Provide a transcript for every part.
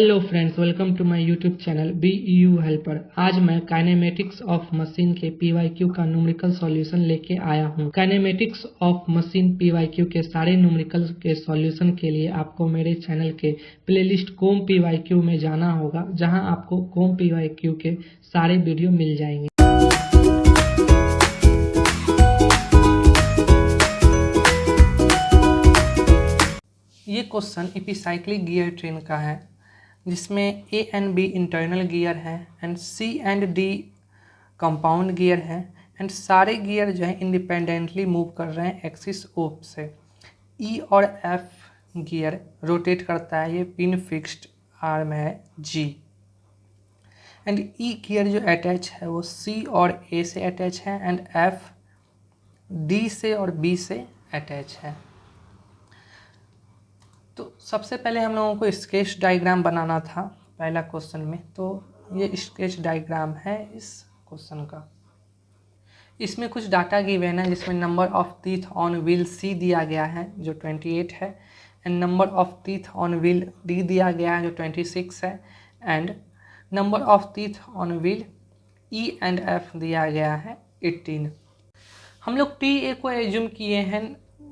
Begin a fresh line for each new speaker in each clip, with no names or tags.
Hello friends, welcome to my YouTube channel BEU helper. आज मैं kinematics of machine के PYQ का numerical solution लेके आया हूँ। काइनेमेटिक्स ऑफ मशीन PYQ के सारे न्यूमेरिकल के सॉल्यूशन के लिए आपको मेरे चैनल के प्लेलिस्ट कोम PYQ में जाना होगा, जहां आपको कोम PYQ के सारे वीडियो मिल जाएंगे। ये क्वेश्चन एपिसाइक्लिक गियर ट्रेन का है, जिसमें A and B internal gear है and C and D compound gear है एंड सारे गियर जो है इंडिपेंडेंटली मूव कर रहे हैं एक्सिस ओप से। E और F गियर रोटेट करता है, ये पिन फिक्स्ड आर्म है G एंड E गियर जो अटैच है वो C और A से अटैच है एंड F D से और B से अटैच है। तो सबसे पहले हम लोगों को स्केच डायग्राम बनाना था पहला क्वेश्चन में, तो ये स्केच डायग्राम है इस क्वेश्चन का। इसमें कुछ डाटा गिवन है, जिसमें number of teeth on wheel C दिया गया है जो 28 है and number of teeth on wheel D दिया गया है जो 26 है and number of teeth on wheel E and F दिया गया है 18। हम लोग TA को एज्यूम किए हैं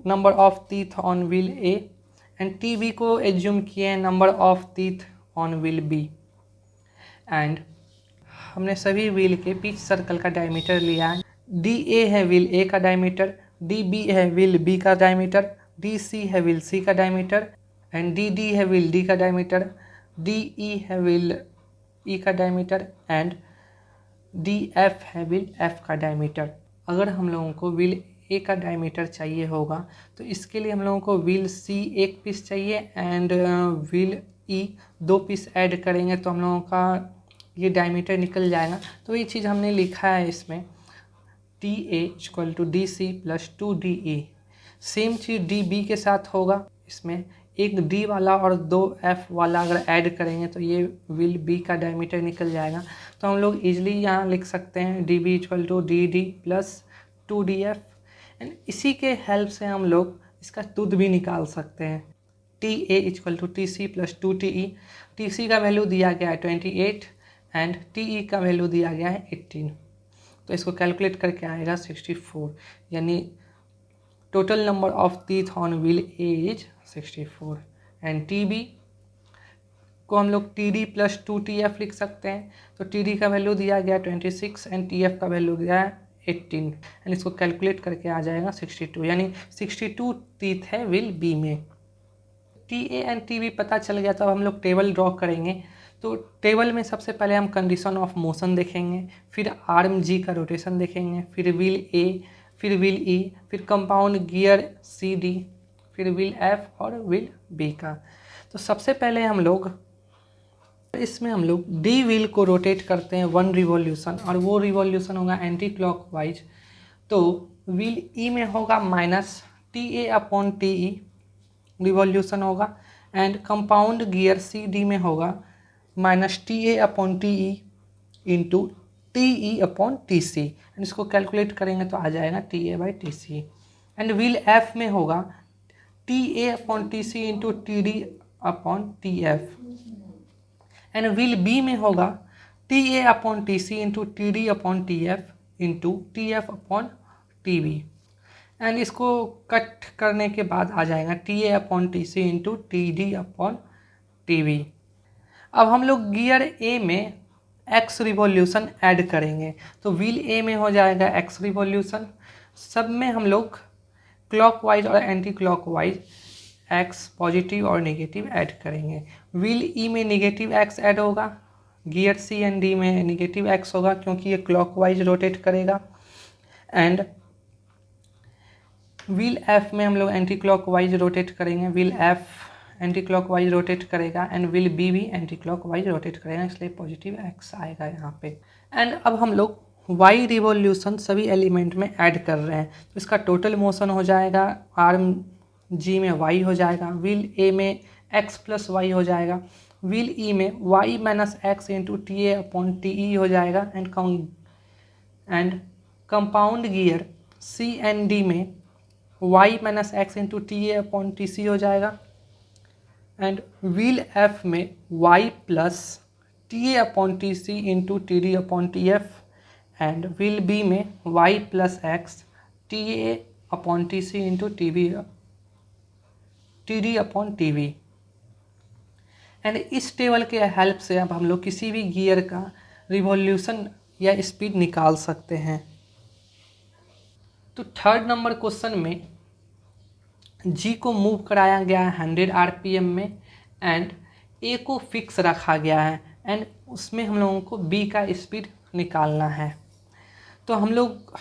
number of teeth on wheel A and TB को एज्यूम किए हैं number of teeth on wheel B and हमने सभी व्हील के पिच सर्कल का डायमीटर लिया है। DA है व्हील A का डायमीटर, DB है व्हील B का डायमीटर, DC है व्हील C का डायमीटर एंड DD है व्हील D का डायमीटर, DE है व्हील E का डायमीटर एंड DF है व्हील F का डायमीटर। अगर हम लोगों को व्हील A का डायमीटर चाहिए होगा तो इसके लिए हम लोगों को व्हील C एक पीस चाहिए and wheel E 2 piece add करेंगे तो हम लोगों का ये डायमीटर निकल जाएगा। तो ये चीज़ हमने लिखा है इसमें TA = DC + 2DE। सेम चीज़ DB के साथ होगा, इसमें एक D वाला और 2 F वाला अगर ऐड करेंगे तो ये व्हील B का डायमीटर निकल जाएगा। तो हम लोग ईजिली यहाँ लिख सकते हैं DB = DD + 2DF एंड इसी के हेल्प से हम लोग इसका टूथ भी निकाल सकते हैं। TA = TC + 2TE। TC का वैल्यू दिया गया है 28 एंड TE का वैल्यू दिया गया है 18। तो इसको कैलकुलेट करके आएगा 64, यानी total number of teeth on wheel A is 64 and TB को हम लोग TD + 2TF लिख सकते हैं। तो TD का वैल्यू दिया गया 26 एंड TF का वैल्यू दिया है 18 एंड इसको कैलकुलेट करके आ जाएगा 62, यानी 62 टीथ है व्हील B में। TA एंड TB पता चल गया, तो अब हम लोग टेबल ड्रॉ करेंगे। तो टेबल में सबसे पहले हम कंडीशन ऑफ मोशन देखेंगे, फिर आर्म G का रोटेशन देखेंगे, फिर व्हील A, फिर व्हील E, फिर कंपाउंड गियर CD, फिर व्हील F और व्हील B का। तो सबसे पहले हम लोग इसमें D व्हील को रोटेट करते हैं 1 रिवॉल्यूशन और वो रिवॉल्यूशन होगा एंटी क्लॉकवाइज। तो व्हील E में होगा -TA/TE रिवॉल्यूशन होगा एंड कंपाउंड गियर CD में होगा -TA/TE इंटू TE/TC एंड इसको कैलकुलेट करेंगे तो आ जाएगा TA/TC एंड व्हील F में होगा TA/TC into TD/TF and wheel B में होगा TA/TC into TD/TF into TF/TB and इसको कट करने के बाद आ जाएगा TA/TC इंटू TD/TB। अब हम लोग गियर A में X रिवॉल्यूशन ऐड करेंगे, तो व्हील A में हो जाएगा X रिवॉल्यूशन। सब में हम लोग क्लॉकवाइज और एंटी क्लॉकवाइज X पॉजिटिव और नेगेटिव ऐड करेंगे। व्हील E में नेगेटिव X ऐड होगा, गियर C एंड D में नेगेटिव X होगा क्योंकि ये क्लॉकवाइज रोटेट करेगा एंड व्हील F में हम लोग एंटी क्लॉकवाइज रोटेट करेंगे। Wheel F anti clockwise rotate करेगा एंड व्हील B भी एंटी क्लॉकवाइज रोटेट करेगा, इसलिए पॉजिटिव X आएगा यहाँ पे। एंड अब हम लोग Y रिवॉल्यूशन सभी एलिमेंट में ऐड कर रहे हैं, तो इसका टोटल मोशन हो जाएगा आर्म G में Y हो जाएगा, व्हील A में X + Y हो जाएगा, व्हील E में Y - X इंटू TA/TE हो जाएगा and compound gear C and D में Y - X इंटू TA/TC हो जाएगा एंड व्हील एफ में y plus T A upon T C into T D upon T F and wheel B में y plus X T A upon T C into T D upon T we. And इस table के help से अब हम लोग किसी भी gear का रिवॉल्यूशन या स्पीड निकाल सकते हैं। तो थर्ड नंबर क्वेश्चन में जी को मूव कराया गया है 100 आरपीएम में एंड ए को फिक्स रखा गया है एंड उसमें हम लोगों को बी का स्पीड निकालना है। तो हम लोग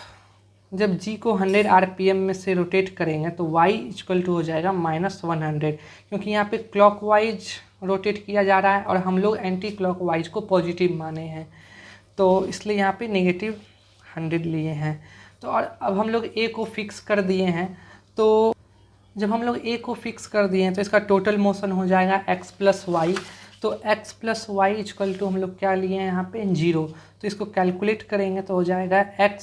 जब जी को 100 आरपीएम में से रोटेट करेंगे तो y इक्वल टू हो जाएगा -100, क्योंकि यहाँ पे क्लॉकवाइज रोटेट किया जा रहा है और हम लोग एंटी क्लॉकवाइज को पॉजिटिव माने हैं, तो इसलिए यहाँ पे -100 लिए हैं। तो और अब हम लोग ए को फिक्स कर दिए हैं, तो जब हम लोग ए को फिक्स कर दिए हैं तो इसका टोटल मोशन हो जाएगा x प्लस वाई। तो x plus Y equal to हम लोग क्या लिए हैं यहाँ पे 0, तो इसको कैलकुलेट करेंगे तो हो जाएगा x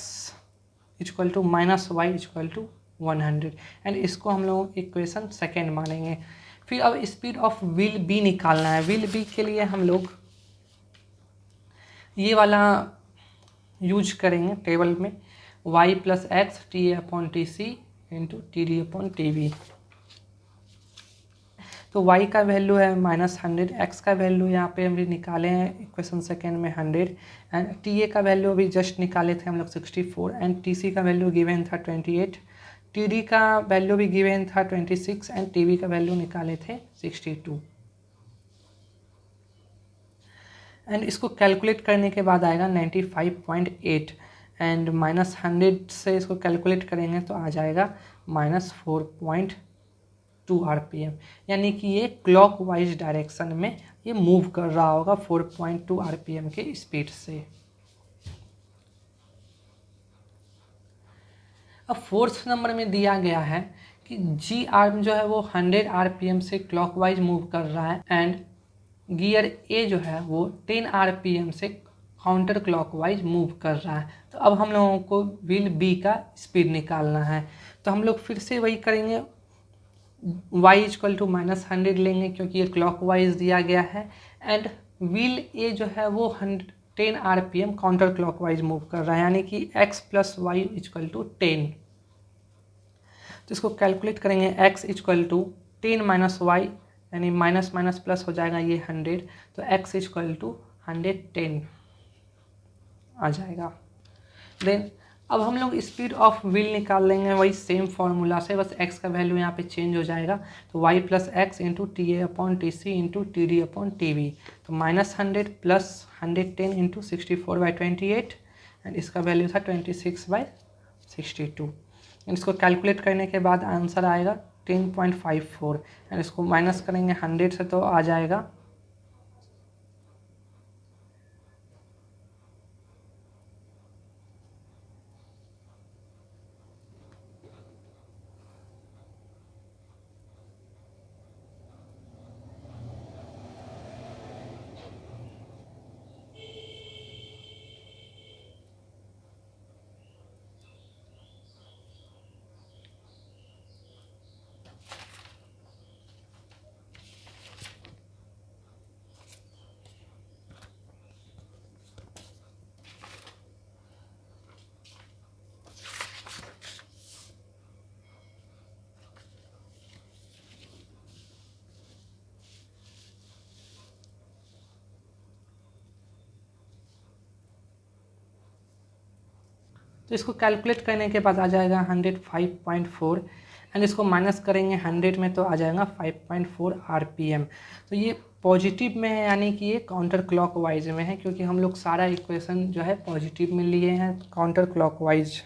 equal to minus Y equal to 100 and इसको हम लोग इक्वेशन सेकेंड मानेंगे। फिर अब स्पीड ऑफ व्हील बी निकालना है। व्हील बी के लिए हम लोग ये वाला यूज करेंगे टेबल में y plus X T A upon T C into T D upon T V. तो y का वैल्यू है -100, x का वैल्यू यहाँ पे हम भी निकाले हैं इक्वेशन सेकेंड में 100 एंड टी ए का वैल्यू अभी जस्ट निकाले थे हम लोग 64 एंड टी सी का वैल्यू गिवन था 28, टी डी का वैल्यू भी गिवन था 26 एंड टी वी का वैल्यू निकाले थे 62 एंड इसको कैलकुलेट करने के बाद आएगा 95.8 एंड -100 से इसको कैलकुलेट करेंगे तो आ जाएगा -4.2 आरपीएम, यानी कि ये क्लॉकवाइज डायरेक्शन में ये मूव कर रहा होगा 4.2 आरपीएम के स्पीड से। अब फोर्थ नंबर में दिया गया है कि जी आर्म जो है वो 100 आरपीएम से क्लॉकवाइज मूव कर रहा है एंड गियर ए जो है वो 10 आरपीएम से काउंटर क्लॉकवाइज मूव कर रहा है। तो अब हम लोगों को व्हील बी का स्पीड निकालना है, तो हम लोग फिर से वही करेंगे, y इक्वल टू -100 लेंगे क्योंकि ये क्लॉकवाइज दिया गया है एंड व्हील ए जो है वो 10 आरपीएम काउंटर क्लॉकवाइज मूव कर रहा है, यानी कि x plus Y equal to 10। तो इसको कैलकुलेट करेंगे x equal to 10 minus Y, यानी माइनस माइनस प्लस हो जाएगा ये 100, तो x इक्वल टू 110 आ जाएगा। देन अब हम लोग स्पीड ऑफ व्हील निकाल लेंगे वही सेम फार्मूला से, बस x का वैल्यू यहाँ पे चेंज हो जाएगा, तो y plus X into T A upon T C into T D upon T V. तो -100 प्लस 110 इंटू 64/28 एंड इसका वैल्यू था 26/62 एंड इसको कैलकुलेट करने के बाद आंसर आएगा 10.54 एंड इसको माइनस करेंगे 100 से तो आ जाएगा तो इसको कैलकुलेट करने के बाद आ जाएगा 105.4 एंड इसको माइनस करेंगे 100 में तो आ जाएगा 5.4 आरपीएम। तो ये पॉजिटिव में है, यानी कि ये काउंटर क्लॉकवाइज में है, क्योंकि हम लोग सारा इक्वेशन जो है पॉजिटिव में लिए हैं काउंटर क्लॉकवाइज।